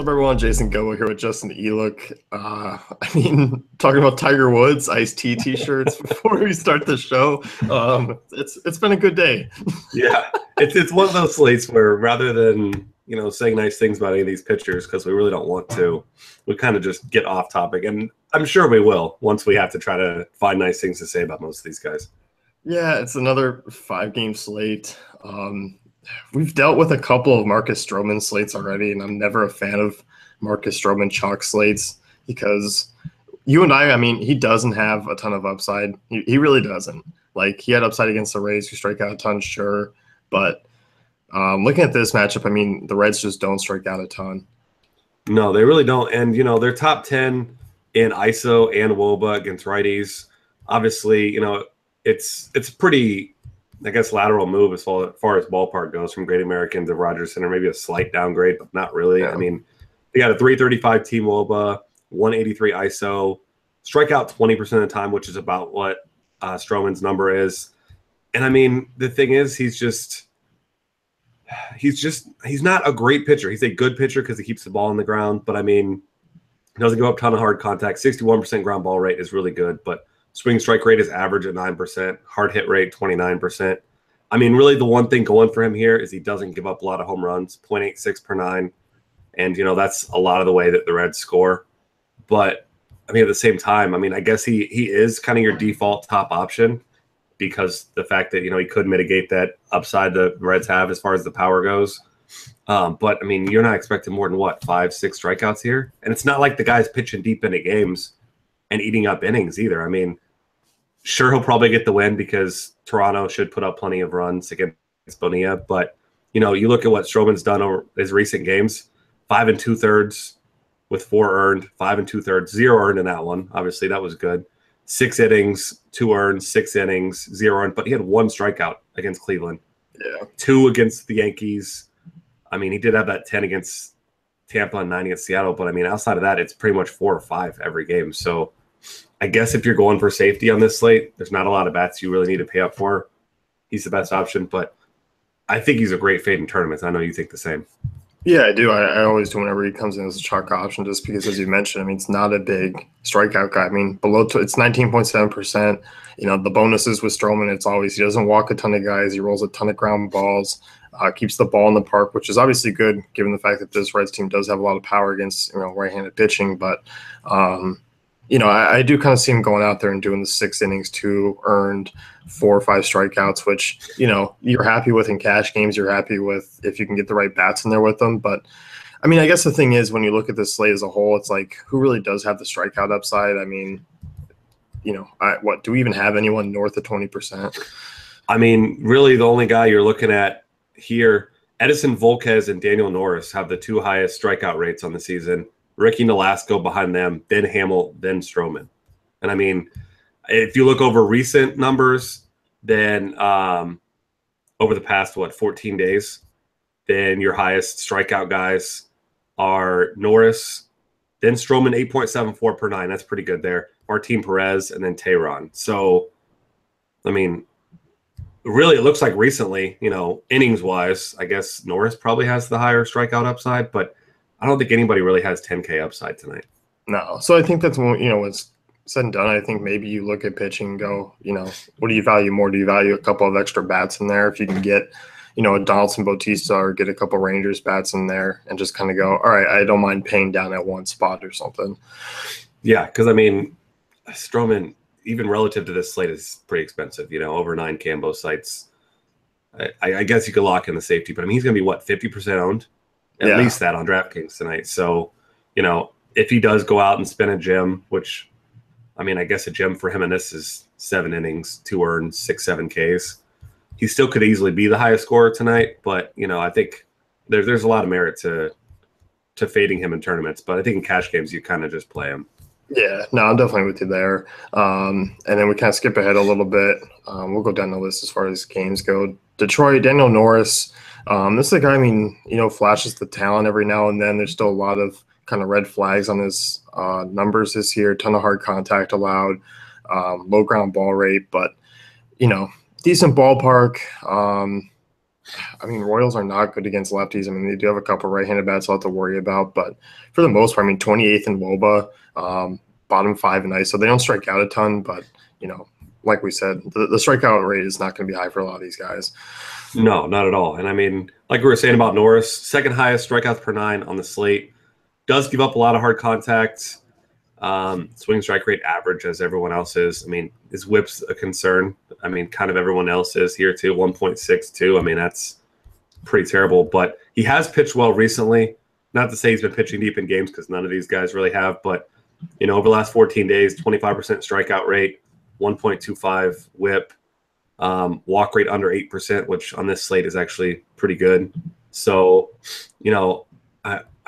up, everyone? Jason Goa here with Justin Elook. Talking about Tiger Woods iced tea t-shirts before we start the show. It's been a good day. Yeah, it's one of those slates where rather than saying nice things about any of these pitchers, because we really don't want to, we kind of just get off topic, and I'm sure we will once we have to try to find nice things to say about most of these guys. Yeah, it's another 5-game slate. We've dealt with a couple of Marcus Stroman slates already, and I'm never a fan of Marcus Stroman chalk slates because you and I mean, he doesn't have a ton of upside. He really doesn't. Like, he had upside against the Rays, who strike out a ton, sure. But looking at this matchup, I mean, the Reds just don't strike out a ton. No, they really don't. And, they're top 10 in ISO and WOBA against righties. Obviously, it's pretty – I guess lateral move as far as ballpark goes from Great American to Rogers Center, maybe a slight downgrade, but not really. Yeah. I mean, they got a 335 team WOBA, 183 ISO, strike out 20% of the time, which is about what Stroman's number is. And I mean, the thing is, he's not a great pitcher. He's a good pitcher because he keeps the ball on the ground, but I mean, he doesn't go up a ton of hard contact. 61% ground ball rate is really good, but swing strike rate is average at 9%. Hard hit rate, 29%. I mean, really the one thing going for him here is he doesn't give up a lot of home runs, 0.86 per 9. And, that's a lot of the way that the Reds score. But, I mean, at the same time, I mean, I guess he is kind of your default top option because the fact that, he could mitigate that upside the Reds have as far as the power goes. But, I mean, you're not expecting more than, 5-6 strikeouts here? And it's not like the guy's pitching deep into games and eating up innings either. I mean, sure, he'll probably get the win because Toronto should put up plenty of runs against Bonilla. But, you look at what Stroman's done over his recent games, 5 2/3 with 4 earned, 5 2/3, 0 earned in that one. Obviously, that was good. 6 innings, 2 earned, 6 innings, 0 earned. But he had 1 strikeout against Cleveland. Yeah. 2 against the Yankees. I mean, he did have that 10 against Tampa and 9 against Seattle. But, I mean, outside of that, it's pretty much 4 or 5 every game. So, I guess if you're going for safety on this slate, there's not a lot of bats you really need to pay up for. He's the best option, but I think he's a great fade in tournaments. I know you think the same. Yeah, I do. I always do whenever he comes in as a chalk option just because, as you mentioned, I mean, it's not a big strikeout guy. I mean, it's 19.7%. The bonuses with Stroman, it's always he doesn't walk a ton of guys. He rolls a ton of ground balls, keeps the ball in the park, which is obviously good given the fact that this Reds team does have a lot of power against right-handed pitching. But I do kind of see him going out there and doing the 6 innings, 2 earned, 4 or 5 strikeouts, which, you're happy with in cash games. You're happy with if you can get the right bats in there with them. But, I mean, I guess the thing is when you look at this slate as a whole, it's like who really does have the strikeout upside? I mean, do we even have anyone north of 20%? I mean, really the only guy you're looking at here, Edison Volquez and Daniel Norris have the 2 highest strikeout rates on the season. Ricky Nolasco behind them, then Hamill, then Stroman. And I mean, if you look over recent numbers, then over the past, 14 days, then your highest strikeout guys are Norris, then Stroman, 8.74 per 9. That's pretty good there. Martin Perez, and then Tehran. So, I mean, really it looks like recently, innings-wise, I guess Norris probably has the higher strikeout upside, but I don't think anybody really has 10K upside tonight. No. So I think that's what's said and done. I think maybe you look at pitching and go, what do you value more? Do you value a couple of extra bats in there? If you can get, a Donaldson Bautista or get a couple Rangers bats in there and just kind of go, all right, I don't mind paying down at one spot or something. Yeah, because I mean, Stroman, even relative to this slate, is pretty expensive, over 9K on both sites. I guess you could lock in the safety, but I mean, he's going to be 50% owned? At least that on DraftKings tonight. So, if he does go out and spin a gem, which, I mean, I guess a gem for him in this is 7 innings, 2 earned, 6-7 Ks. He still could easily be the highest scorer tonight, but, I think there's a lot of merit to fading him in tournaments. But I think in cash games, you kind of just play him. Yeah, no, I'm definitely with you there. And then we kind of skip ahead a little bit. We'll go down the list as far as games go. Detroit, Daniel Norris. This is a guy, I mean, flashes the talent every now and then. There's still a lot of kind of red flags on his numbers this year. Ton of hard contact allowed, low ground ball rate, but, decent ballpark. I mean, Royals are not good against lefties. I mean, they do have a couple right-handed bats I'll have to worry about, but for the most part, I mean, 28th in WOBA, bottom 5 in ISO. They don't strike out a ton, but, like we said, the strikeout rate is not going to be high for a lot of these guys. No, not at all. And I mean, like we were saying about Norris, second highest strikeouts per 9 on the slate. Does give up a lot of hard contacts. Swing strike rate average as everyone else is. I mean, his whip's a concern. I mean, kind of everyone else is here too, 1.62. I mean, that's pretty terrible. But he has pitched well recently. Not to say he's been pitching deep in games because none of these guys really have. But, over the last 14 days, 25% strikeout rate, 1.25 whip, walk rate under 8%, which on this slate is actually pretty good. So,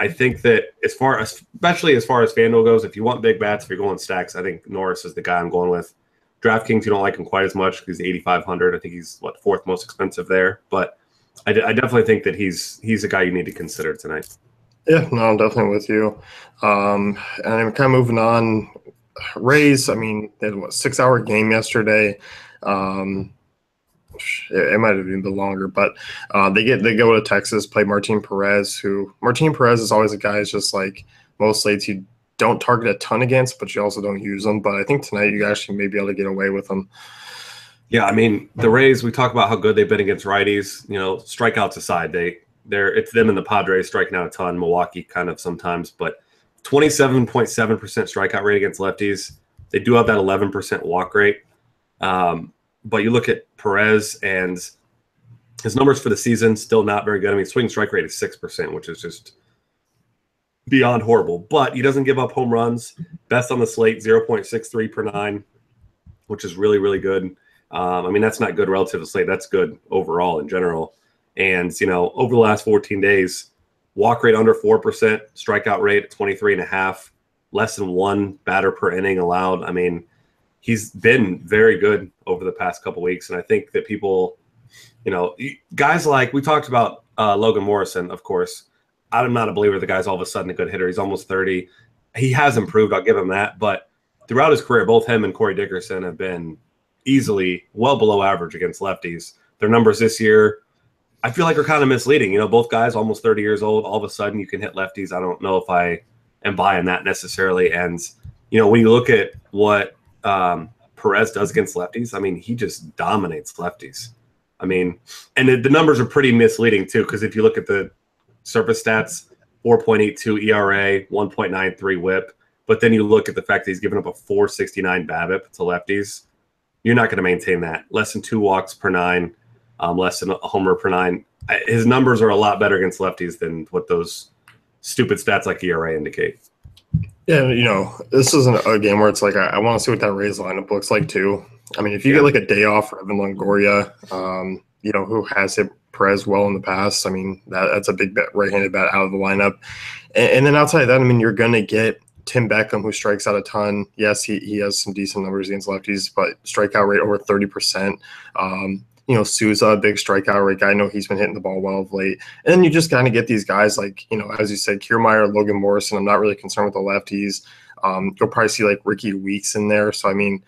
I think that especially as far as FanDuel goes, if you want big bats, if you're going stacks, I think Norris is the guy I'm going with. DraftKings, you don't like him quite as much because he's 8,500. I think he's fourth most expensive there. But I definitely think that he's a guy you need to consider tonight. Yeah, no, I'm definitely with you. And I'm kind of moving on. Rays, I mean, they had a 6-hour game yesterday. It might have been a bit longer, but they go to Texas, play Martin Perez, is always a guy who's just like most slates you don't target a ton against, but you also don't use them. But I think tonight you actually may be able to get away with them. Yeah, I mean, the Rays, we talk about how good they've been against righties. Strikeouts aside, it's them and the Padres striking out a ton. Milwaukee kind of sometimes, but 27.7% strikeout rate against lefties. They do have that 11% walk rate. But you look at Perez and his numbers for the season, still not very good. I mean, swing strike rate is 6%, which is just beyond horrible. But he doesn't give up home runs. Best on the slate, 0.63 per 9, which is really, really good. I mean, that's not good relative to slate. That's good overall in general. And, over the last 14 days, walk rate under 4%, strikeout rate at 23.5, less than 1 batter per inning allowed. I mean, he's been very good over the past couple weeks. And I think that people, guys like we talked about Logan Morrison, of course. I'm not a believer the guy's all of a sudden a good hitter. He's almost 30. He has improved. I'll give him that. But throughout his career, both him and Corey Dickerson have been easily well below average against lefties. Their numbers this year, I feel like are kind of misleading. Both guys almost 30 years old. All of a sudden you can hit lefties. I don't know if I am buying that necessarily. And, when you look at what Perez does against lefties, I mean, he just dominates lefties. I mean, and the numbers are pretty misleading too, because if you look at the surface stats, 4.82 ERA, 1.93 whip, but then you look at the fact that he's given up a 4.69 BABIP to lefties, you're not going to maintain that. Less than 2 walks per 9, less than a homer per 9. His numbers are a lot better against lefties than what those stupid stats like ERA indicate. Yeah, this isn't a game where it's like I want to see what that Rays lineup looks like too. I mean, if you get like a day off for Evan Longoria, who has hit Perez well in the past, I mean, that's a big right-handed bat out of the lineup. And then outside of that, I mean, you're going to get Tim Beckham, who strikes out a ton. Yes, he has some decent numbers against lefties, but strikeout rate over 30%. Souza, big strikeout rate guy. I know he's been hitting the ball well of late. And then you just kind of get these guys like, as you said, Kiermaier, Logan Morrison. I'm not really concerned with the lefties. You'll probably see like Ricky Weeks in there. So, I mean,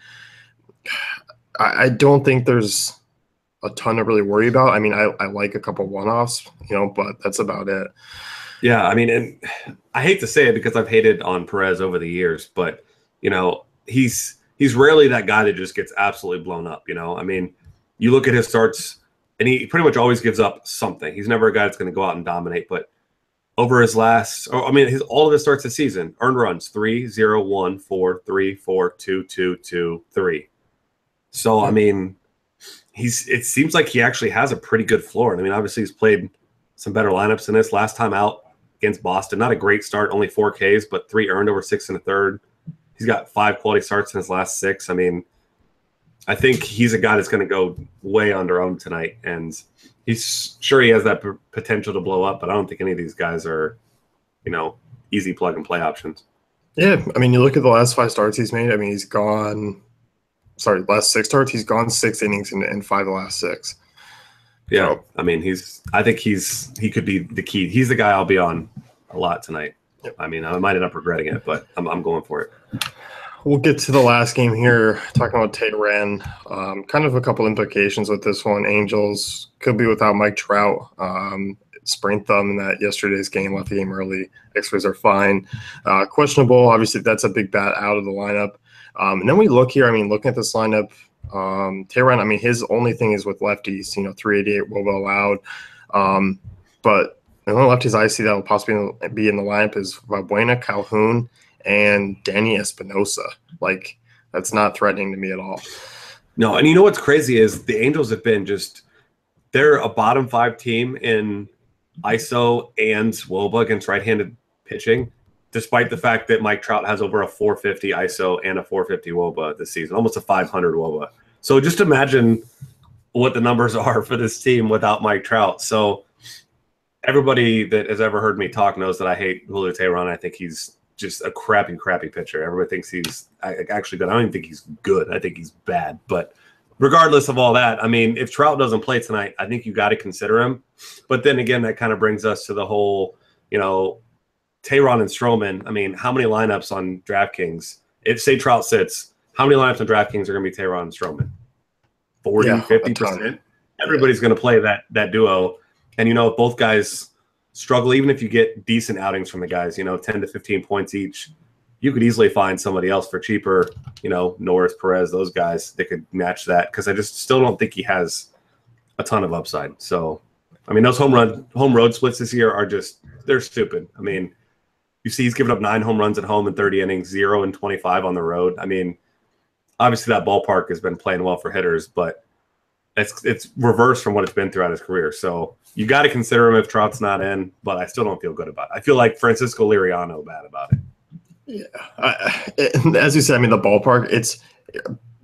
I don't think there's a ton to really worry about. I mean, I like a couple one-offs, but that's about it. Yeah, I mean, and I hate to say it because I've hated on Perez over the years, but, he's rarely that guy that just gets absolutely blown up, I mean, you look at his starts, and he pretty much always gives up something. He's never a guy that's going to go out and dominate. But over his all of his starts this season, earned runs 3, 0, 1, 4, 3, 4, 2, 2, 2, 3. So I mean, it seems like he actually has a pretty good floor. And I mean, obviously he's played some better lineups than this. Last time out against Boston, not a great start, only 4 Ks, but 3 earned over 6 1/3. He's got 5 quality starts in his last 6. I mean, I think he's a guy that's going to go way under-owned tonight, and he's sure he has that potential to blow up, but I don't think any of these guys are, easy plug-and-play options. Yeah, I mean, you look at the last 5 starts he's made. I mean, last 6 starts, he's gone 6 innings in 5 of the last 6. Yeah, so, I mean, I think he could be the key. He's the guy I'll be on a lot tonight. Yep. I mean, I might end up regretting it, but I'm going for it. We'll get to the last game here, talking about Tehran. Kind of a couple implications with this one. Angels could be without Mike Trout. Sprained thumb in that yesterday's game, left the game early. X-rays are fine. Questionable, obviously, that's a big bat out of the lineup. And then we look here, looking at this lineup, Tehran, his only thing is with lefties, 388 will be allowed. But the only lefties I see that will possibly be in the lineup is Valbuena, Calhoun, and Danny Espinosa. Like, that's not threatening to me at all. No, and you know what's crazy is the Angels have been they're a bottom 5 team in ISO and WOBA against right-handed pitching, despite the fact that Mike Trout has over a 450 ISO and a 450 WOBA this season, almost a 500 WOBA. So just imagine what the numbers are for this team without Mike Trout. So everybody that has ever heard me talk knows that I hate Julio Tehran. I think he's just a crappy pitcher. Everybody thinks he's actually good. I don't even think he's good. I think he's bad. But regardless of all that, if Trout doesn't play tonight, I think you got to consider him. But then again, that kind of brings us to the whole, Tehran and Stroman. How many lineups on DraftKings? If, say, Trout sits, how many lineups on DraftKings are going to be Tehran and Stroman? 40, 50%? Everybody's going to play that duo. And, if both guys struggle, even if you get decent outings from the guys, 10 to 15 points each, you could easily find somebody else for cheaper, Norris, Perez, those guys that could match that, because I just still don't think he has a ton of upside. So, those home road splits this year are they're stupid. You see he's given up 9 home runs at home in 30 innings, 0 and 25 on the road. Obviously that ballpark has been playing well for hitters, but it's reversed from what it's been throughout his career. So you got to consider him if Trout's not in, but I still don't feel good about it. I feel like Francisco Liriano bad about it. Yeah, as you said, the ballpark.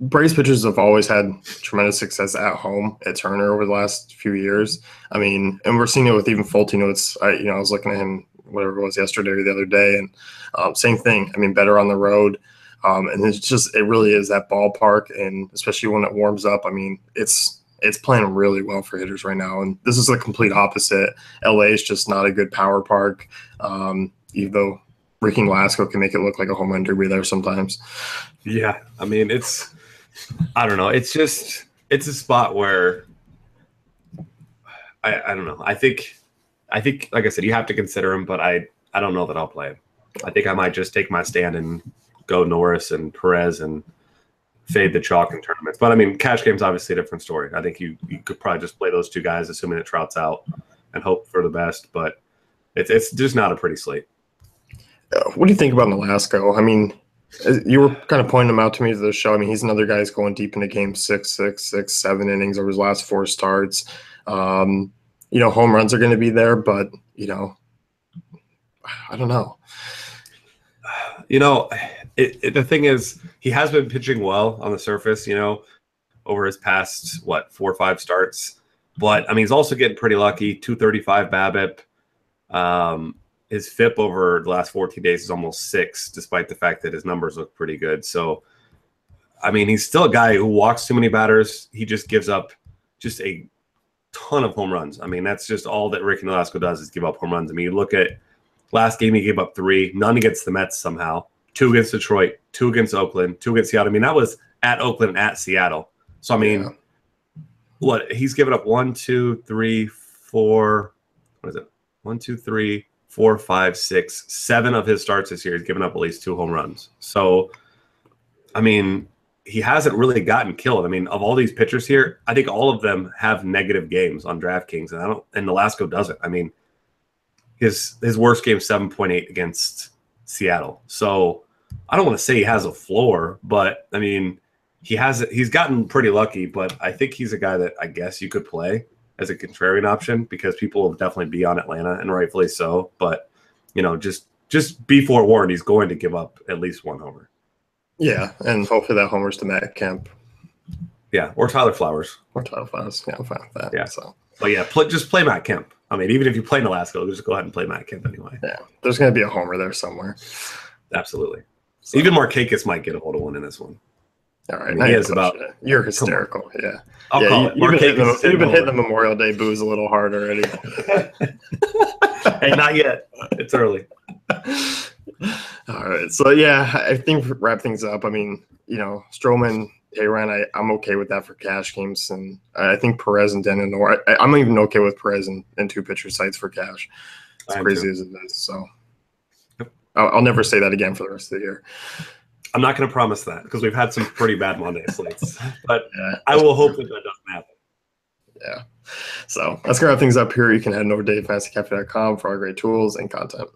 Braves pitchers have always had tremendous success at home at Turner over the last few years. And we're seeing it with even Fulte. I was looking at him, whatever it was yesterday or the other day, and same thing. Better on the road, and it really is that ballpark, and especially when it warms up. It's playing really well for hitters right now, and this is the complete opposite. LA is just not a good power park, even though Ricky Lasco can make it look like a home run derby there sometimes. Yeah, I don't know. It's a spot where I don't know. I think, like I said, you have to consider him, but I don't know that I'll play him. I think I might just take my stand and go Norris and Perez and fade the chalk in tournaments. But cash game's obviously a different story. I think you could probably just play those two guys, assuming that Trout's out, and hope for the best. But it's just not a pretty slate. What do you think about Nolasco? You were kind of pointing him out to me to the show. He's another guy who's going deep into game 6, 7 innings over his last 4 starts. Home runs are going to be there, but I don't know. The thing is, he has been pitching well on the surface, over his past 4 or 5 starts. But he's also getting pretty lucky. 235 BABIP. His FIP over the last 14 days is almost 6, despite the fact that his numbers look pretty good. So, he's still a guy who walks too many batters. He just gives up just a ton of home runs. That's just all that Ricky Nolasco does, is give up home runs. You look at last game, he gave up 3, none against the Mets somehow, 2 against Detroit, 2 against Oakland, 2 against Seattle. That was at Oakland and at Seattle. So, he's given up 1, 2, 3, 4, what is it? 1, 2, 3, 4, 5, 6, 7 of his starts this year, he's given up at least 2 home runs. So, he hasn't really gotten killed. Of all these pitchers here, I think all of them have negative games on DraftKings, and Nolasco doesn't. His worst game 7.8 against Seattle. So I don't want to say he has a floor, but he's gotten pretty lucky. But I think he's a guy that I guess you could play as a contrarian option, because people will definitely be on Atlanta, and rightfully so. But just be forewarned, he's going to give up at least 1 homer. Yeah, and hopefully that homer's to Matt Kemp. Yeah, or Tyler Flowers. Yeah, I'm fine with that. Yeah. So. But yeah, just play Matt Kemp. Even if you play Nolasco, just go ahead and play Matt Kemp anyway. Yeah, there's going to be a homer there somewhere. Absolutely. So. Even Markakis might get a hold of one in this one. All right, you're hysterical. Yeah, I'll call it. You've been hitting the Memorial Day booze a little hard already. Hey, not yet. It's early. All right. So, yeah, I think to wrap things up, I mean, Stroman, Aaron, I'm okay with that for cash games. And I think Perez and Denon, or I'm even okay with Perez and two pitcher sites for cash. As crazy as it is. So I'll never say that again for the rest of the year. I'm not going to promise that because we've had some pretty bad Monday slates, but I will hope that doesn't happen. Yeah. So that's going to wrap things up here. You can head over to DaveFantasyCafe.com for our great tools and content.